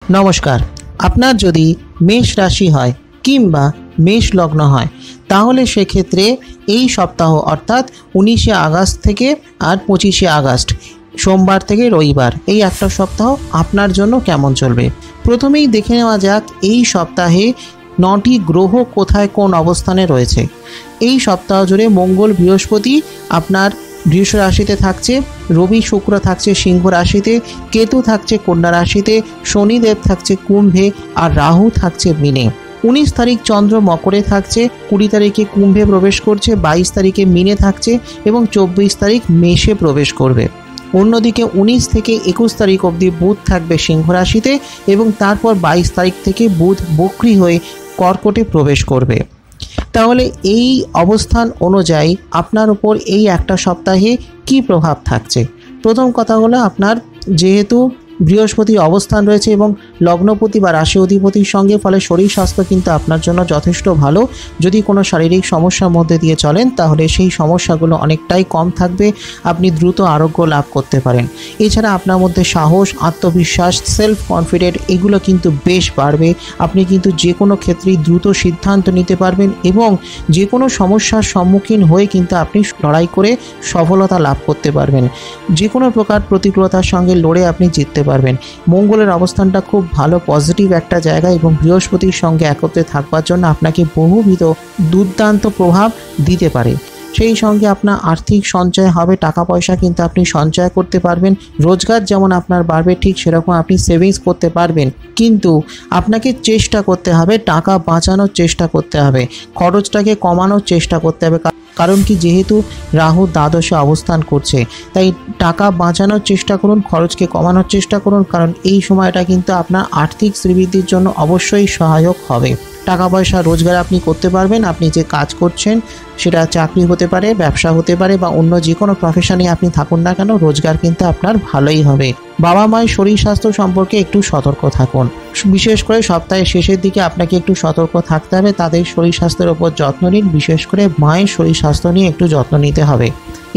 নমস্কার। আপনার যদি মেষ রাশি হয় কিংবা মেষ লগ্ন হয় তাহলে সেক্ষেত্রে এই সপ্তাহ অর্থাৎ 19শে আগস্ট থেকে আর 25শে আগস্ট সোমবার থেকে রবিবার এই একটা সপ্তাহ আপনার জন্য কেমন চলবে। প্রথমেই দেখে নেওয়া যাক এই সপ্তাহে 9টি গ্রহ কোথায় কোন অবস্থানে রয়েছে। এই সপ্তাহ জুড়ে মঙ্গল বৃহস্পতি আপনার বৃষ রাশিতে থাকছে, রবি শুক্র থাকছে সিংহ রাশিতে, কেতু থাকছে কন্যা রাশিতে, শনিদেব থাকছে কুম্ভে আর রাহু থাকছে মীনে। 19 তারিখ চন্দ্র মকরে থাকছে, 20 তারিখে কুম্ভে প্রবেশ করছে, 22 তারিখে মীনে থাকছে এবং 24 তারিখ মেষে প্রবেশ করবে। অন্যদিকে 19 থেকে 21 তারিখ অবধি বুধ থাকবে সিংহ রাশিতে এবং তারপর 22 তারিখ থেকে বুধ বক্রী হয়ে কর্কটে প্রবেশ করবে। তাহলে এই অবস্থান অনুযায়ী আপনার উপর এই একটা সপ্তাহে কি প্রভাব থাকছে। প্রথম কথা হলো আপনার যেহেতু বৃহস্পতি অবস্থান রয়েছে এবং লগ্নপতি বা রাশি অধিপতির সঙ্গে, ফলে শরীর স্বাস্থ্য কিন্তু আপনার জন্য যথেষ্ট ভালো। যদি কোনো শারীরিক সমস্যার মধ্যে দিয়ে চলেন তাহলে সেই সমস্যাগুলো অনেকটাই কম থাকবে, আপনি দ্রুত আরোগ্য লাভ করতে পারেন। এছাড়া আপনার মধ্যে সাহস, আত্মবিশ্বাস, সেলফ কনফিডেন্ট এগুলো কিন্তু বেশ বাড়বে। আপনি কিন্তু যে কোনো ক্ষেত্রেই দ্রুত সিদ্ধান্ত নিতে পারবেন এবং যে কোনো সমস্যার সম্মুখীন হয়ে কিন্তু আপনি লড়াই করে সফলতা লাভ করতে পারবেন। যে কোনো প্রকার প্রতিকূলতার সঙ্গে লড়ে আপনি জিততে পারবেন। মঙ্গলের অবস্থানটা খুব ভালো, পজিটিভ একটা জায়গা এবং বৃহস্পতির সঙ্গে একত্রে থাকবার জন্য আপনাকে বহুবিধ দুর্দান্ত প্রভাব দিতে পারে। সেই সঙ্গে আপনার আর্থিক সঞ্চয় হবে, টাকা পয়সা কিন্তু আপনি সঞ্চয় করতে পারবেন। রোজগার যেমন আপনার বাড়বে ঠিক সেরকম আপনি সেভিংস করতে পারবেন, কিন্তু আপনাকে চেষ্টা করতে হবে, টাকা বাঁচানোর চেষ্টা করতে হবে, খরচটাকে কমানোর চেষ্টা করতে হবে। কারণ কি, যেহেতু রাহু দ্বাদশে অবস্থান করছে তাই টাকা বাঁচানোর চেষ্টা করুন, খরচকে কমানোর চেষ্টা করুন, কারণ এই সময়টা কিন্তু আপনার আর্থিক শ্রীবৃদ্ধির জন্য অবশ্যই সহায়ক হবে। টাকা পয়সা রোজগার আপনি করতে পারবেন। আপনি যে কাজ করছেন সেটা চাকরি হতে পারে, ব্যবসা হতে পারে বা অন্য যে কোনো প্রফেশনে আপনি থাকুন না কেন, রোজগার কিন্তু আপনার ভালোই হবে। বাবা মায়ের শরীর স্বাস্থ্য সম্পর্কে একটু সতর্ক থাকুন। বিশেষ করে সপ্তাহের শেষের দিকে আপনাকে একটু সতর্ক থাকতে হবে। তাদের শরীর স্বাস্থ্যের ওপর যত্ন নিন, বিশেষ করে মায়ের শরীর স্বাস্থ্য নিয়ে একটু যত্ন নিতে হবে।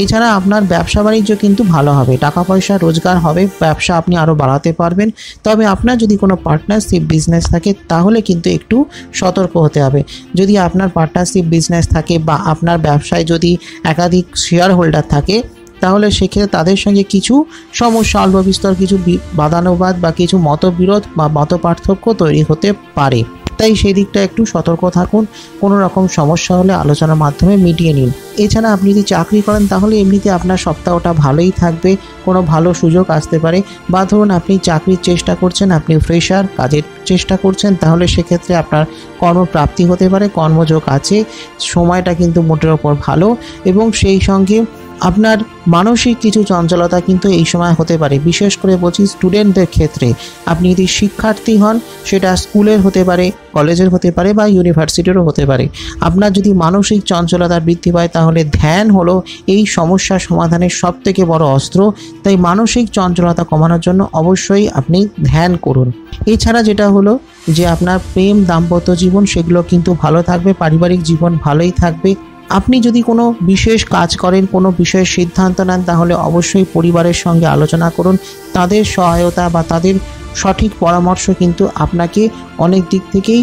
এছাড়া আপনার ব্যবসা বাণিজ্য কিন্তু ভালো হবে, টাকা পয়সা রোজগার হবে, ব্যবসা আপনি আরও বাড়াতে পারবেন। তবে আপনার যদি কোনো পার্টনারশিপ বিজনেস থাকে তাহলে কিন্তু একটু সতর্ক হতে হবে। যদি আপনার পার্টনারশিপ বিজনেস থাকে বা আপনার ব্যবসায় যদি একাধিক শেয়ার হোল্ডার থাকে তাহলে সেক্ষেত্রে তাদের সঙ্গে কিছু সমস্যা, অল্প বিস্তর কিছু বাদানুবাদ বা কিছু মতবিরোধ বা মতপার্থক্য তৈরি হতে পারে। তাই সেই দিকটা একটু সতর্ক থাকুন। কোনো রকম সমস্যা হলে আলোচনার মাধ্যমে মিটিয়ে নিন। এছাড়া আপনি যদি চাকরি করেন তাহলে এমনিতে আপনার সপ্তাহটা ভালোই থাকবে, কোনো ভালো সুযোগ আসতে পারে। বা ধরুন আপনি চাকরির চেষ্টা করছেন, আপনি ফ্রেশার, কাজের চেষ্টা করছেন, তাহলে সেক্ষেত্রে আপনার কর্মপ্রাপ্তি হতে পারে, কর্মযোগ আছে, সময়টা কিন্তু মোটের ওপর ভালো। এবং সেই সঙ্গে আপনার মানসিক কিছু চঞ্চলতা কিন্তু এই সময় হতে পারে। বিশেষ করে বলছি স্টুডেন্টদের ক্ষেত্রে, আপনি যদি শিক্ষার্থী হন সেটা স্কুলের হতে পারে, কলেজের হতে পারে বা ইউনিভার্সিটিরও হতে পারে। আপনার যদি মানসিক চঞ্চলতা বৃদ্ধি পায় তাহলে ধ্যান হলো এই সমস্যা সমাধানের সবথেকে বড় অস্ত্র। তাই মানসিক চঞ্চলতা কমানোর জন্য অবশ্যই আপনি ধ্যান করুন। এছাড়া যেটা হলো যে আপনার প্রেম, দাম্পত্য জীবন সেগুলো কিন্তু ভালো থাকবে, পারিবারিক জীবন ভালোই থাকবে। আপনি যদি কোনো বিশেষ কাজ করেন, কোনো বিশেষ সিদ্ধান্ত নেন তাহলে অবশ্যই পরিবারের সঙ্গে আলোচনা করুন। তাদের সহায়তা বা তাদের সঠিক পরামর্শ কিন্তু আপনাকে অনেক দিক থেকেই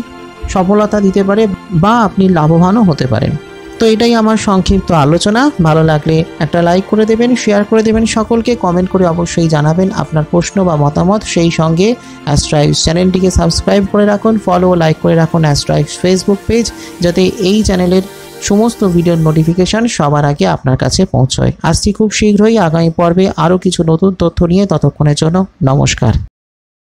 সফলতা দিতে পারে বা আপনি লাভবানও হতে পারেন। তো এটাই আমার সংক্ষিপ্ত আলোচনা। ভালো লাগলে একটা লাইক করে দেবেন, শেয়ার করে দেবেন, সকলকে কমেন্ট করে অবশ্যই জানাবেন আপনার প্রশ্ন বা মতামত। সেই সঙ্গে অ্যাস্ট্রাইভস চ্যানেলটিকে সাবস্ক্রাইব করে রাখুন, ফলো ও লাইক করে রাখুন অ্যাস্ট্রাইভস ফেসবুক পেজ, যাতে এই চ্যানেলের সমস্ত ভিডিওর নোটিফিকেশান সবার আগে আপনার কাছে পৌঁছয়। আসছি খুব শীঘ্রই আগামী পর্বে আরও কিছু নতুন তথ্য নিয়ে। ততক্ষণের জন্য নমস্কার।